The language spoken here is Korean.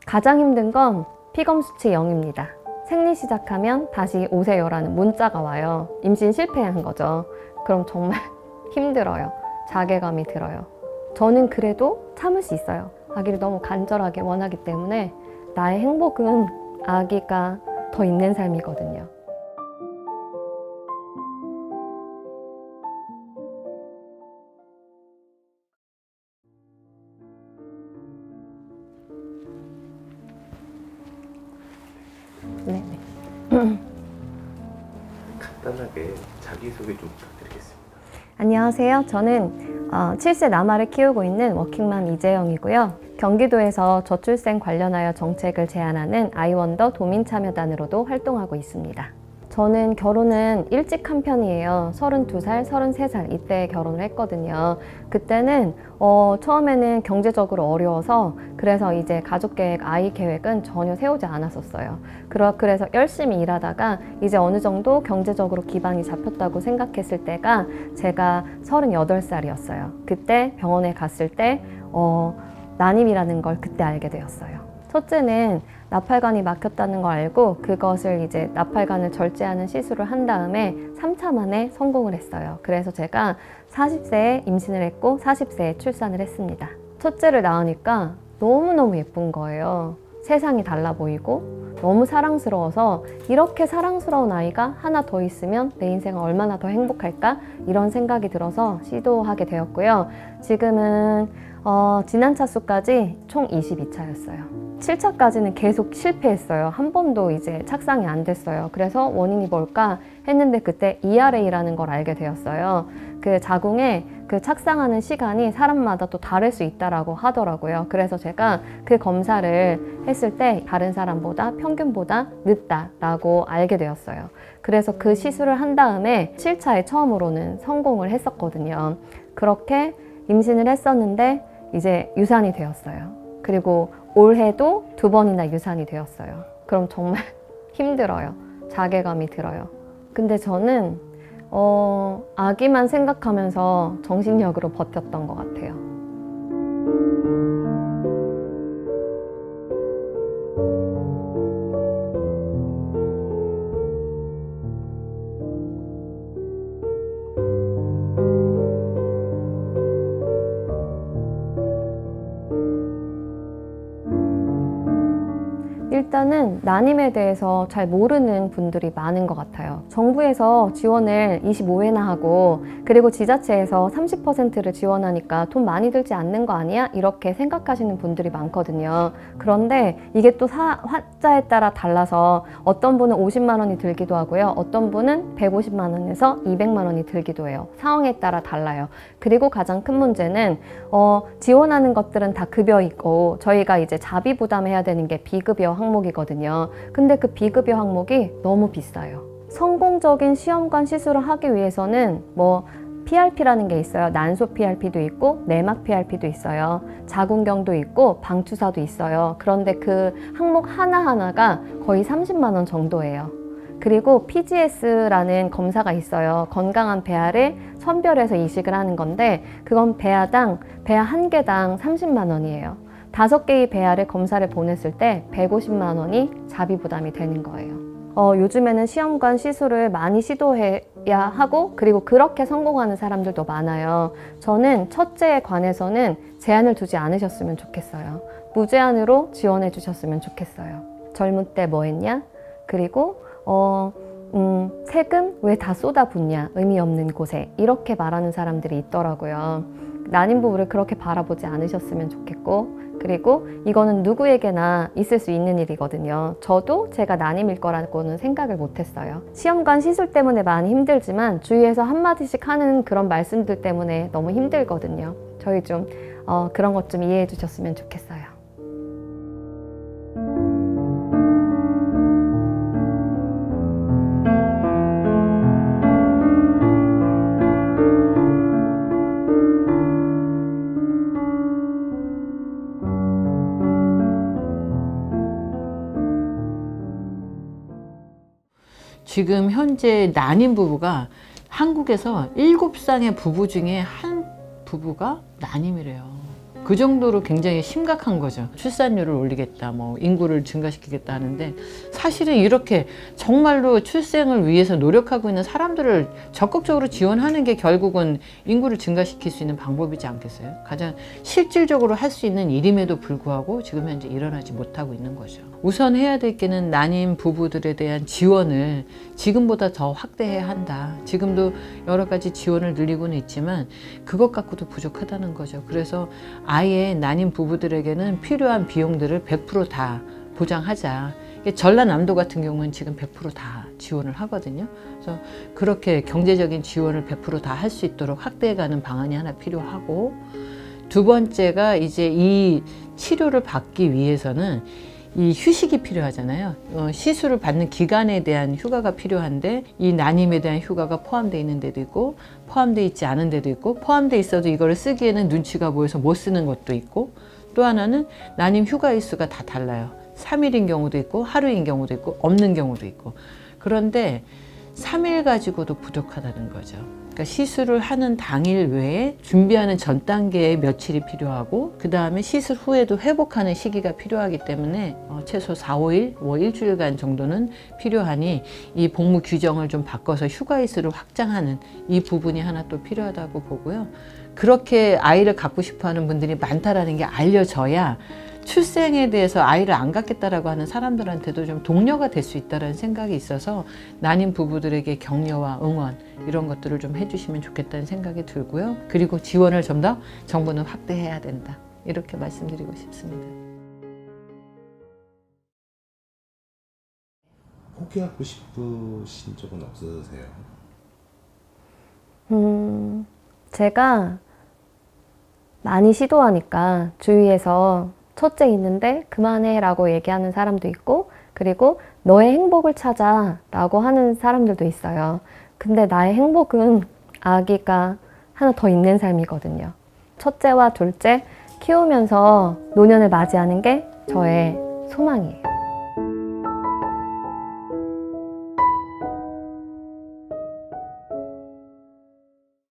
가장 힘든 건 피검 수치 0입니다. 생리 시작하면 다시 오세요라는 문자가 와요. 임신 실패한 거죠. 그럼 정말 힘들어요. 자괴감이 들어요. 저는 그래도 참을 수 있어요. 아기를 너무 간절하게 원하기 때문에 나의 행복은 아기가 더 있는 삶이거든요. 네네. 간단하게 자기소개 좀 부탁드리겠습니다. 안녕하세요. 저는 7세 남아를 키우고 있는 워킹맘 이재영이고요. 경기도에서 저출생 관련하여 정책을 제안하는 아이원더 도민참여단으로도 활동하고 있습니다. 저는 결혼은 일찍 한 편이에요. 32살, 33살 이때 결혼을 했거든요. 그때는 처음에는 경제적으로 어려워서 그래서 이제 가족계획, 아이 계획은 전혀 세우지 않았었어요. 그래서 열심히 일하다가 이제 어느 정도 경제적으로 기반이 잡혔다고 생각했을 때가 제가 38살이었어요. 그때 병원에 갔을 때 난임이라는 걸 그때 알게 되었어요. 첫째는 나팔관이 막혔다는 걸 알고 그것을 이제 나팔관을 절제하는 시술을 한 다음에 3차 만에 성공을 했어요. 그래서 제가 40세에 임신을 했고 40세에 출산을 했습니다. 첫째를 낳으니까 너무너무 예쁜 거예요. 세상이 달라 보이고 너무 사랑스러워서 이렇게 사랑스러운 아이가 하나 더 있으면 내 인생은 얼마나 더 행복할까? 이런 생각이 들어서 시도하게 되었고요. 지금은 지난 차수까지 총 22차였어요. 7차까지는 계속 실패했어요. 한 번도 이제 착상이 안 됐어요. 그래서 원인이 뭘까 했는데 그때 ERA라는 걸 알게 되었어요. 그 자궁에 그 착상하는 시간이 사람마다 또 다를 수 있다라고 하더라고요. 그래서 제가 그 검사를 했을 때 다른 사람보다 평균보다 늦다라고 알게 되었어요. 그래서 그 시술을 한 다음에 7차에 처음으로는 성공을 했었거든요. 그렇게 임신을 했었는데 이제 유산이 되었어요. 그리고 올해도 2번이나 유산이 되었어요. 그럼 정말 힘들어요. 자괴감이 들어요. 근데 저는 아기만 생각하면서 정신력으로 버텼던 것 같아요. 일단은 난임에 대해서 잘 모르는 분들이 많은 것 같아요. 정부에서 지원을 25회나 하고 그리고 지자체에서 30%를 지원하니까 돈 많이 들지 않는 거 아니야? 이렇게 생각하시는 분들이 많거든요. 그런데 이게 또 환자에 따라 달라서 어떤 분은 50만 원이 들기도 하고요. 어떤 분은 150만 원에서 200만 원이 들기도 해요. 상황에 따라 달라요. 그리고 가장 큰 문제는 지원하는 것들은 다 급여이고 저희가 이제 자비 부담해야 되는 게 비급여 항목이거든요. 근데 그 비급여 항목이 너무 비싸요. 성공적인 시험관 시술을 하기 위해서는 PRP라는 게 있어요. 난소 PRP도 있고 내막 PRP도 있어요. 자궁경도 있고 방추사도 있어요. 그런데 그 항목 하나하나가 거의 30만 원 정도예요. 그리고 PGS라는 검사가 있어요. 건강한 배아를 선별해서 이식을 하는 건데 그건 배아 한 개당 30만 원이에요. 5개의 배아를 검사를 보냈을 때 150만 원이 자비 부담이 되는 거예요. 요즘에는 시험관 시술을 많이 시도해야 하고 그리고 그렇게 성공하는 사람들도 많아요. 저는 첫째에 관해서는 제한을 두지 않으셨으면 좋겠어요. 무제한으로 지원해 주셨으면 좋겠어요. 젊을 때 뭐 했냐? 그리고 세금 왜 다 쏟아붓냐? 의미 없는 곳에 이렇게 말하는 사람들이 있더라고요. 난임 부부를 그렇게 바라보지 않으셨으면 좋겠고 그리고 이거는 누구에게나 있을 수 있는 일이거든요. 저도 제가 난임일 거라고는 생각을 못했어요. 시험관 시술 때문에 많이 힘들지만 주위에서 한마디씩 하는 그런 말씀들 때문에 너무 힘들거든요. 저희 좀 그런 것 좀 이해해 주셨으면 좋겠어요. 지금 현재 난임 부부가 한국에서 7쌍의 부부 중에 한 부부가 난임이래요. 그 정도로 굉장히 심각한 거죠. 출산율을 올리겠다, 뭐 인구를 증가시키겠다 하는데 사실은 이렇게 정말로 출생을 위해서 노력하고 있는 사람들을 적극적으로 지원하는 게 결국은 인구를 증가시킬 수 있는 방법이지 않겠어요? 가장 실질적으로 할 수 있는 일임에도 불구하고 지금 현재 일어나지 못하고 있는 거죠. 우선 해야 될 게는 난임 부부들에 대한 지원을 지금보다 더 확대해야 한다. 지금도 여러 가지 지원을 늘리고는 있지만 그것 갖고도 부족하다는 거죠. 그래서 아예 난임 부부들에게는 필요한 비용들을 100% 다 보장하자. 전라남도 같은 경우는 지금 100% 다 지원을 하거든요. 그래서 그렇게 경제적인 지원을 100% 다 할 수 있도록 확대해가는 방안이 하나 필요하고, 두 번째가 이제 이 치료를 받기 위해서는 이 휴식이 필요하잖아요. 시술을 받는 기간에 대한 휴가가 필요한데 이 난임에 대한 휴가가 포함되어 있는 데도 있고 포함되어 있지 않은 데도 있고, 포함되어 있어도 이거를 쓰기에는 눈치가 보여서 못 쓰는 것도 있고, 또 하나는 난임 휴가 일수가 다 달라요. 3일인 경우도 있고 하루인 경우도 있고 없는 경우도 있고. 그런데 3일 가지고도 부족하다는 거죠. 그러니까 시술을 하는 당일 외에 준비하는 전 단계에 며칠이 필요하고, 그 다음에 시술 후에도 회복하는 시기가 필요하기 때문에 최소 4, 5일, 뭐 일주일간 정도는 필요하니 이 복무 규정을 좀 바꿔서 휴가 일수를 확장하는 이 부분이 하나 또 필요하다고 보고요. 그렇게 아이를 갖고 싶어 하는 분들이 많다라는 게 알려져야 출생에 대해서 아이를 안 갖겠다라고 하는 사람들한테도 좀 동료가 될 수 있다는 생각이 있어서 난임 부부들에게 격려와 응원 이런 것들을 좀 해주시면 좋겠다는 생각이 들고요. 그리고 지원을 좀 더 정부는 확대해야 된다. 이렇게 말씀드리고 싶습니다. 포기하고 싶으신 적은 없으세요? 제가 많이 시도하니까 주위에서 첫째 있는데 그만해 라고 얘기하는 사람도 있고, 그리고 너의 행복을 찾아 라고 하는 사람들도 있어요. 근데 나의 행복은 아기가 하나 더 있는 삶이거든요. 첫째와 둘째 키우면서 노년을 맞이하는 게 저의 소망이에요.